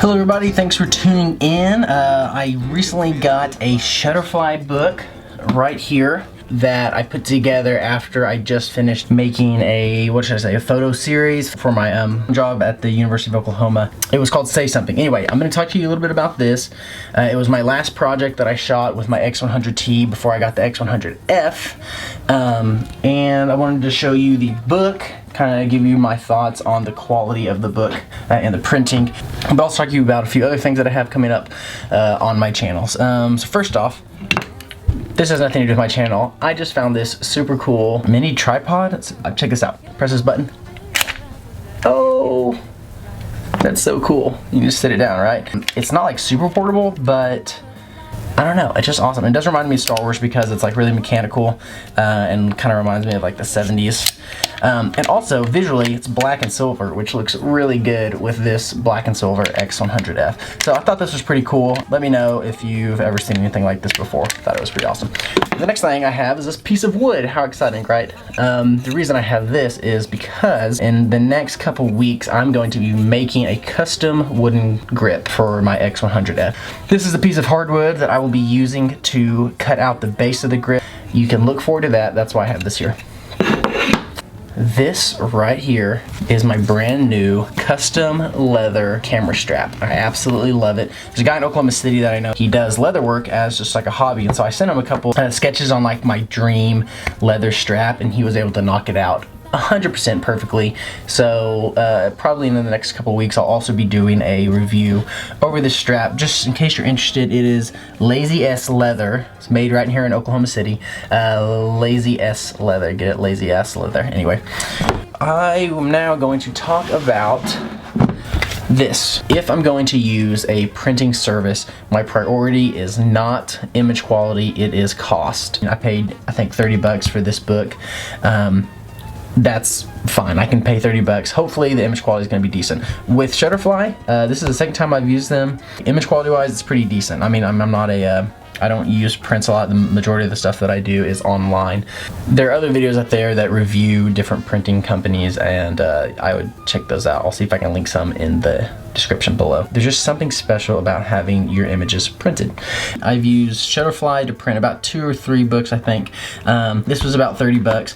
Hello everybody, thanks for tuning in. I recently got a Shutterfly book right here that I put together after I just finished making a, a photo series for my job at the University of Oklahoma. It was called Say Something. Anyway, I'm going to talk to you a little bit about this. It was my last project that I shot with my X100T before I got the X100F. And I wanted to show you the book, kind of give you my thoughts on the quality of the book and the printing, but also talk to you about a few other things that I have coming up on my channels. So first off, this has nothing to do with my channel. I just found this super cool mini tripod. Check this out. Press this button. Oh, that's so cool. You just sit it down, right? It's not like super portable, but I don't know, it's just awesome. It does remind me of Star Wars because it's like really mechanical and kind of reminds me of like the 70s. And also visually it's black and silver, which looks really good with this black and silver X100F. So I thought this was pretty cool. Let me know if you've ever seen anything like this before. Thought it was pretty awesome. The next thing I have is this piece of wood. How exciting, right? The reason I have this is because in the next couple weeks I'm going to be making a custom wooden grip for my X100F. This is a piece of hardwood that I will be using to cut out the base of the grip. You can look forward to that. That's why I have this here. This right here is my brand new custom leather camera strap. I absolutely love it. There's a guy in Oklahoma City that I know. He does leather work as just like a hobby, and so I sent him a couple sketches on like my dream leather strap, and he was able to knock it out 100% perfectly. So probably in the next couple weeks I'll also be doing a review over this strap. Just in case you're interested, it is Lazy S leather. It's made right here in Oklahoma City. Lazy S leather. Get it? Lazy S leather. Anyway, I am now going to talk about this. If I'm going to use a printing service, my priority is not image quality, it is cost. I paid, I think, 30 bucks for this book. That's fine. I can pay 30 bucks. Hopefully the image quality is going to be decent. With Shutterfly, this is the second time I've used them. Image quality wise, it's pretty decent. I mean, I'm not a, I don't use prints a lot. The majority of the stuff that I do is online. There are other videos out there that review different printing companies, and I would check those out. I'll see if I can link some in the description below. There's just something special about having your images printed. I've used Shutterfly to print about 2 or 3 books, I think. This was about 30 bucks.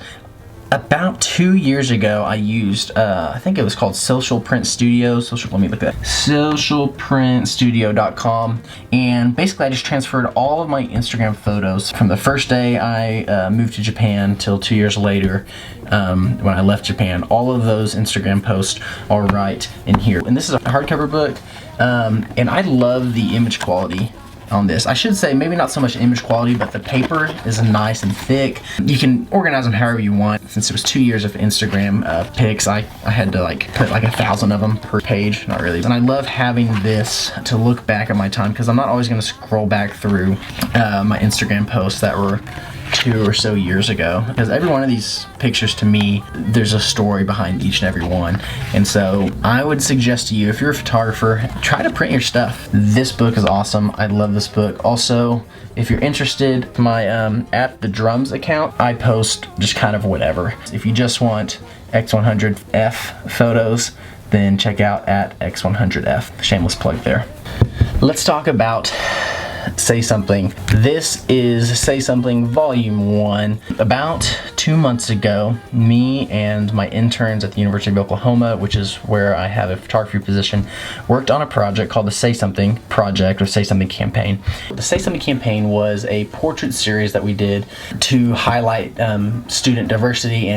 About 2 years ago, I used, I think it was called Social Print Studio. Let me look at that. Socialprintstudio.com. And basically I just transferred all of my Instagram photos from the first day I moved to Japan till 2 years later when I left Japan. All of those Instagram posts are right in here. And this is a hardcover book, and I love the image quality on this. I should say maybe not so much image quality, but the paper is nice and thick. You can organize them however you want. Since it was 2 years of Instagram pics, I had to like put like 1,000 of them per page. Not really. And I love having this to look back at my time, because I'm not always going to scroll back through my Instagram posts that were 2 or so years ago, because every one of these pictures, to me, there's a story behind each and every one. And so I would suggest to you, if you're a photographer, try to print your stuff. This book is awesome. I love this book. Also, if you're interested, my at the drums account, I post just kind of whatever. If you just want X100F photos, then check out at X100F. Shameless plug there. Let's talk about Say Something. This is Say Something Volume 1. About 2 months ago, me and my interns at the University of Oklahoma, which is where I have a photography position, worked on a project called the Say Something Project, or Say Something Campaign. The Say Something Campaign was a portrait series that we did to highlight student diversity,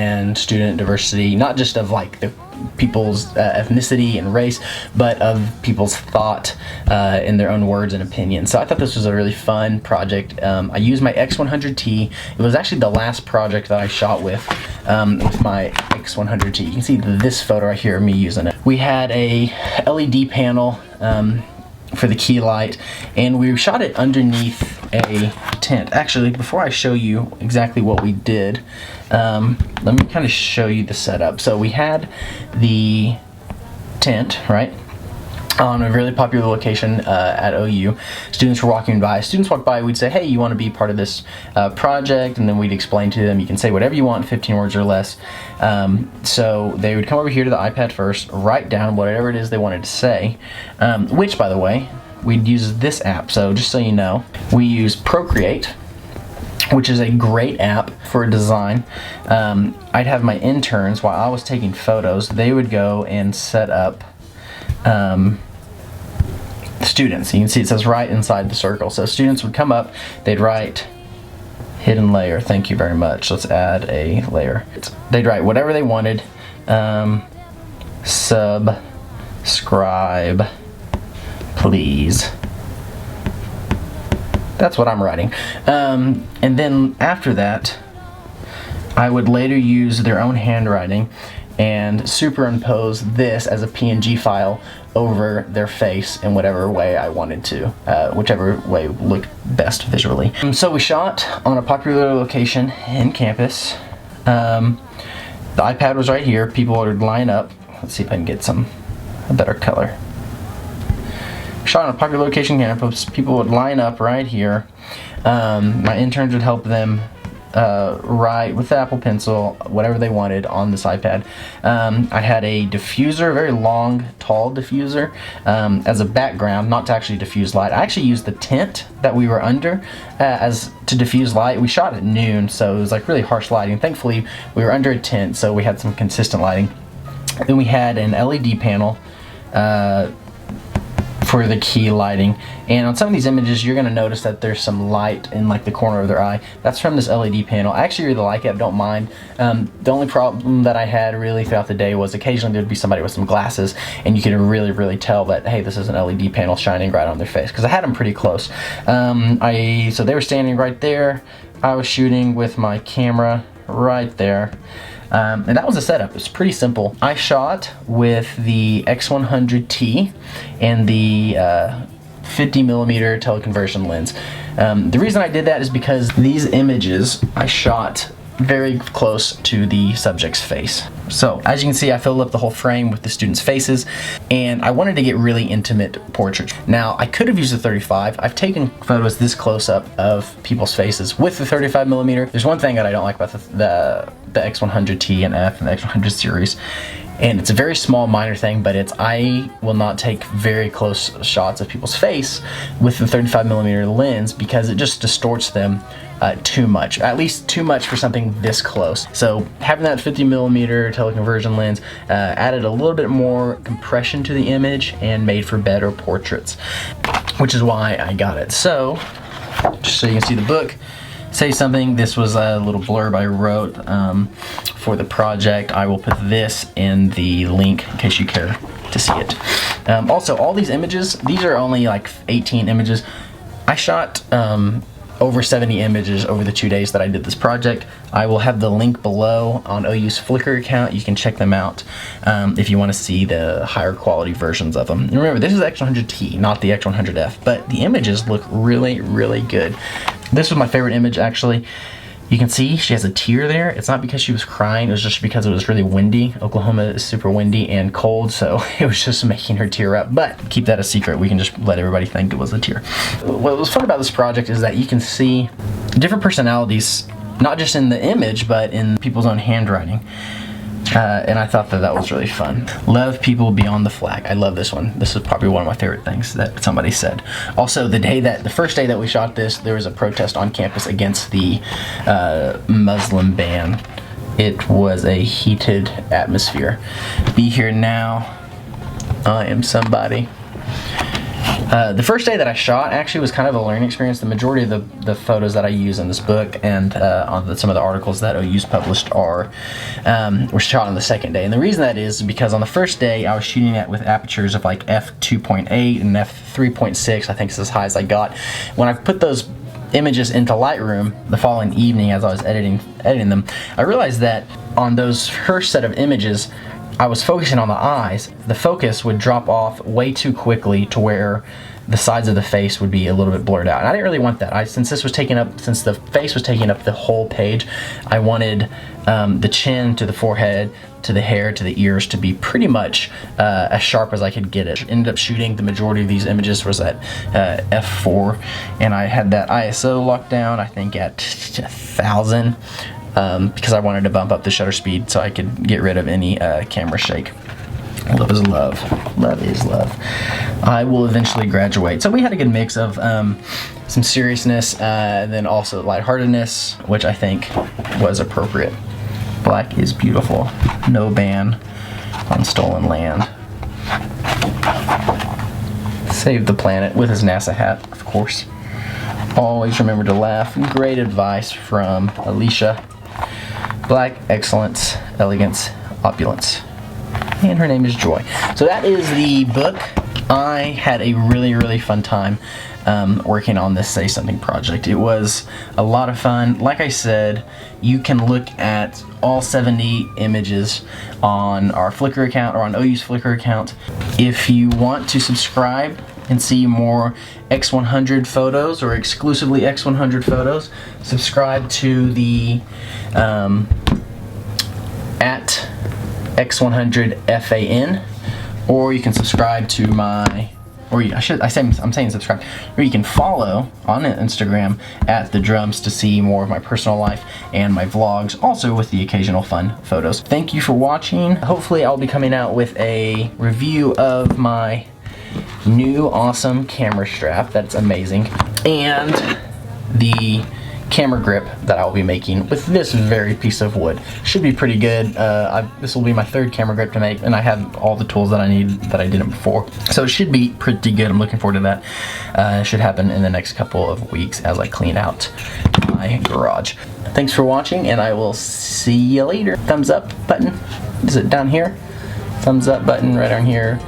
not just of like the people's ethnicity and race, but of people's thought in their own words and opinions. So I thought this was a really fun project. I used my X100T. It was actually the last project that I shot with my X100T. You can see this photo right here of me using it. We had a LED panel for the key light, and we shot it underneath a tent. Actually, before I show you exactly what we did, let me kind of show you the setup. So we had the tent, right? on a really popular location at OU. Students were walking by. Students walked by, we'd say, hey, you want to be part of this project? And then we'd explain to them, you can say whatever you want, 15 words or less. So they would come over here to the iPad first, write down whatever it is they wanted to say, which, by the way, we'd use this app. So just so you know, we use Procreate, which is a great app for design. I'd have my interns, while I was taking photos, they would go and set up students. You can see it says right inside the circle. So students would come up, they'd write hidden layer, thank you very much. Let's add a layer. They'd write whatever they wanted. Subscribe, please. That's what I'm writing. And then after that, I would later use their own handwriting and superimpose this as a PNG file over their face in whatever way I wanted to, whichever way looked best visually. So we shot on a popular location in campus. The iPad was right here. People would line up. Let's see if I can get a better color. Shot on a popular location campus. People would line up right here. My interns would help them write with the Apple Pencil whatever they wanted on this iPad. I had a diffuser, a very long, tall diffuser, as a background, not to actually diffuse light. I actually used the tent that we were under as to diffuse light. We shot at noon, so it was like really harsh lighting. Thankfully, we were under a tent, so we had some consistent lighting. Then we had an LED panel for the key lighting, and on some of these images you're going to notice that there's some light in like the corner of their eye. That's from this LED panel. I actually really like it, I don't mind. The only problem that I had really throughout the day was occasionally there'd be somebody with some glasses and you could really tell that, hey, this is an LED panel shining right on their face, because I had them pretty close. So they were standing right there. I was shooting with my camera right there. And that was the setup. It was pretty simple. I shot with the X100T and the 50mm teleconversion lens. The reason I did that is because these images I shot very close to the subject's face. So as you can see, I filled up the whole frame with the students' faces, and I wanted to get really intimate portraits. Now I could have used the 35. I've taken photos this close up of people's faces with the 35mm. There's one thing that I don't like about the X100T and F and the X100 series, and it's a very small minor thing, but I will not take very close shots of people's face with the 35mm lens because it just distorts them too much, at least too much for something this close. So having that 50mm teleconversion lens added a little bit more compression to the image and made for better portraits, which is why I got it. So just so you can see the book, say something. This was a little blurb I wrote for the project. I will put this in the link in case you care to see it. Also, all these images, these are only like 18 images. I shot over 70 images over the 2 days that I did this project. I will have the link below on OU's Flickr account. You can check them out if you want to see the higher quality versions of them. And remember, this is the X100T, not the X100F, but the images look really good. This was my favorite image, actually. You can see she has a tear there. It's not because she was crying, it was just because it was really windy. Oklahoma is super windy and cold, so it was just making her tear up. But keep that a secret, we can just let everybody think it was a tear. What was fun about this project is that you can see different personalities, not just in the image, but in people's own handwriting. And I thought that was really fun. Love people beyond the flag. I love this one. This is probably one of my favorite things that somebody said. Also, the first day that we shot this, there was a protest on campus against the Muslim ban. It was a heated atmosphere. Be here now. I am somebody. The first day that I shot actually was kind of a learning experience. The majority of the photos that I use in this book and on some of the articles that OU's published were shot on the second day. And the reason that is because on the first day I was shooting it with apertures of like f2.8 and f3.6. I think it's as high as I got. When I put those images into Lightroom the following evening as I was editing them, I realized that on those first set of images, I was focusing on the eyes, the focus would drop off way too quickly to where the sides of the face would be a little bit blurred out. And I didn't really want that. Since the face was taking up the whole page, I wanted the chin to the forehead, to the hair, to the ears to be pretty much as sharp as I could get it. Ended up shooting the majority of these images was at f4, and I had that ISO locked down, I think at 1000, because I wanted to bump up the shutter speed so I could get rid of any camera shake. Love is love. Love is love. I will eventually graduate. So we had a good mix of some seriousness and then also lightheartedness, which I think was appropriate. Black is beautiful. No ban on stolen land. Save the planet with his NASA hat, of course. Always remember to laugh. Great advice from Alicia. Black excellence, elegance, opulence. And her name is Joy. So that is the book. I had a really fun time working on this Say Something project. It was a lot of fun. Like I said, you can look at all 70 images on our Flickr account or on OU's Flickr account. If you want to subscribe and see more X100 photos or exclusively X100 photos, subscribe to the at X100FAN, or you can subscribe to my, I'm saying subscribe, or you can follow on Instagram at The Drums to see more of my personal life and my vlogs, also with the occasional fun photos. Thank you for watching. Hopefully I'll be coming out with a review of my new awesome camera strap that's amazing, and the camera grip that I'll be making with this very piece of wood. Should be pretty good. This will be my third camera grip to make, and I have all the tools that I need that I didn't before. So it should be pretty good. I'm looking forward to that. It should happen in the next couple of weeks as I clean out my garage. Thanks for watching, and I will see you later. Thumbs up button. Is it down here? Thumbs up button right on here.